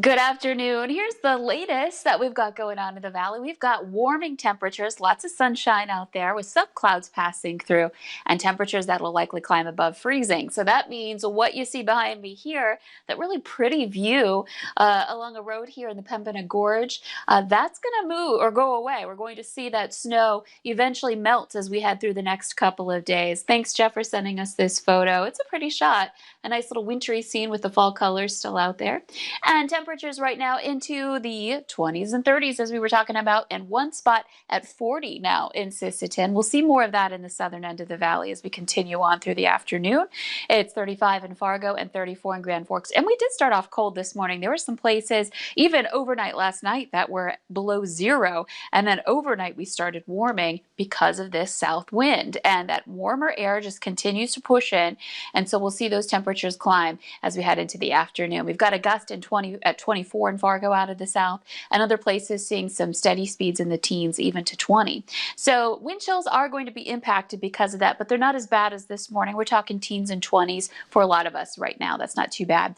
Good afternoon. Here's the latest that we've got going on in the valley. We've got warming temperatures, lots of sunshine out there with some clouds passing through and temperatures that will likely climb above freezing. So that means what you see behind me here, that really pretty view along a road here in the Pembina Gorge, that's going to move or go away. We're going to see that snow eventually melt as we head through the next couple of days. Thanks, Jeff, for sending us this photo. It's a pretty shot, a nice little wintry scene with the fall colors still out there. And temperatures right now into the 20s and 30s, as we were talking about, and one spot at 40 now in Sisseton. We'll see more of that in the southern end of the valley as we continue on through the afternoon. It's 35 in Fargo and 34 in Grand Forks. And we did start off cold this morning. There were some places, even overnight last night, that were below zero. And then overnight, we started warming because of this south wind. And that warmer air just continues to push in. And so we'll see those temperatures climb as we head into the afternoon. We've got a gust in 24 in Fargo out of the south, and other places seeing some steady speeds in the teens, even to 20. So wind chills are going to be impacted because of that, but they're not as bad as this morning. We're talking teens and 20s for a lot of us right now. That's not too bad.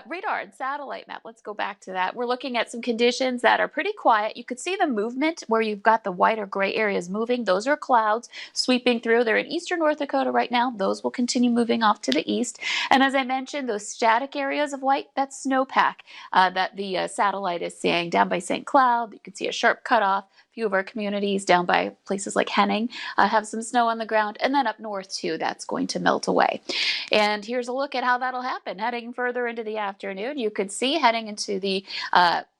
Radar and satellite map, let's go back to that. We're looking at some conditions that are pretty quiet. You could see the movement where you've got the white or gray areas moving. Those are clouds sweeping through. They're in eastern North Dakota right now. Those will continue moving off to the east. And as I mentioned, those static areas of white, that's snowpack that the satellite is seeing down by St. Cloud. You can see a sharp cutoff. A few of our communities down by places like Henning have some snow on the ground, and then up north too, that's going to melt away. And here's a look at how that'll happen. Heading further into the afternoon, you could see heading into the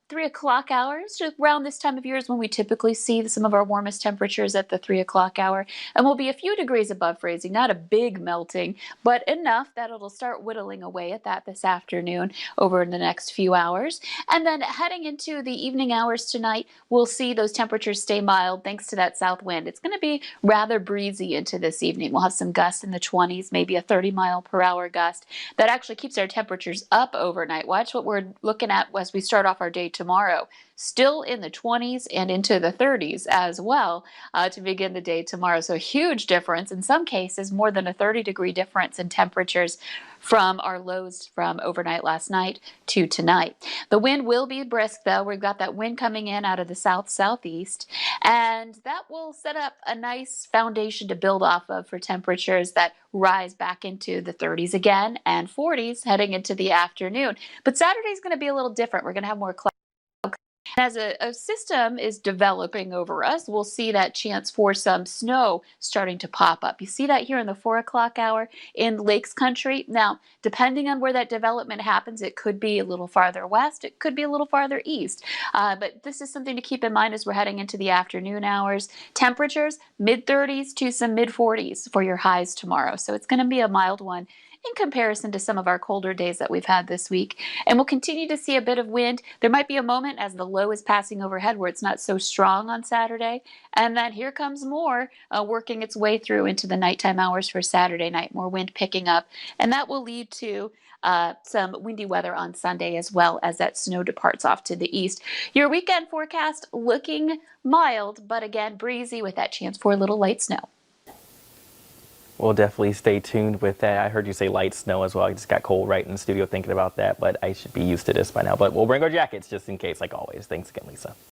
3 o'clock hours, just around this time of year is when we typically see some of our warmest temperatures at the 3 o'clock hour, and we'll be a few degrees above freezing, not a big melting, but enough that it'll start whittling away at that this afternoon over the next few hours. And then heading into the evening hours tonight, we'll see those temperatures stay mild thanks to that south wind. It's going to be rather breezy into this evening. We'll have some gusts in the 20s, maybe a 30-mile-per-hour gust. That actually keeps our temperatures up overnight. Watch what we're looking at as we start off our day tomorrow. Still in the 20s and into the 30s as well to begin the day tomorrow. So a huge difference, in some cases more than a 30-degree difference in temperatures from our lows from overnight last night to tonight. The wind will be brisk though. We've got that wind coming in out of the south-southeast, and that will set up a nice foundation to build off of for temperatures that rise back into the 30s again and 40s heading into the afternoon. But Saturday's going to be a little different. We're going to have more clouds. As a system is developing over us, we'll see that chance for some snow starting to pop up. You see that here in the 4 o'clock hour in Lakes Country. Now, depending on where that development happens, it could be a little farther west, it could be a little farther east. But this is something to keep in mind as we're heading into the afternoon hours. Temperatures, mid-30s to some mid-40s for your highs tomorrow. So it's going to be a mild one in comparison to some of our colder days that we've had this week. And we'll continue to see a bit of wind. There might be a moment as the low is passing overhead where it's not so strong on Saturday. And then here comes more working its way through into the nighttime hours for Saturday night. More wind picking up. And that will lead to some windy weather on Sunday as well as that snow departs off to the east. Your weekend forecast looking mild, but again breezy with that chance for a little light snow. We'll definitely stay tuned with that. I heard you say light snow as well. I just got cold right in the studio thinking about that, but I should be used to this by now. But we'll bring our jackets just in case, like always. Thanks again, Lisa.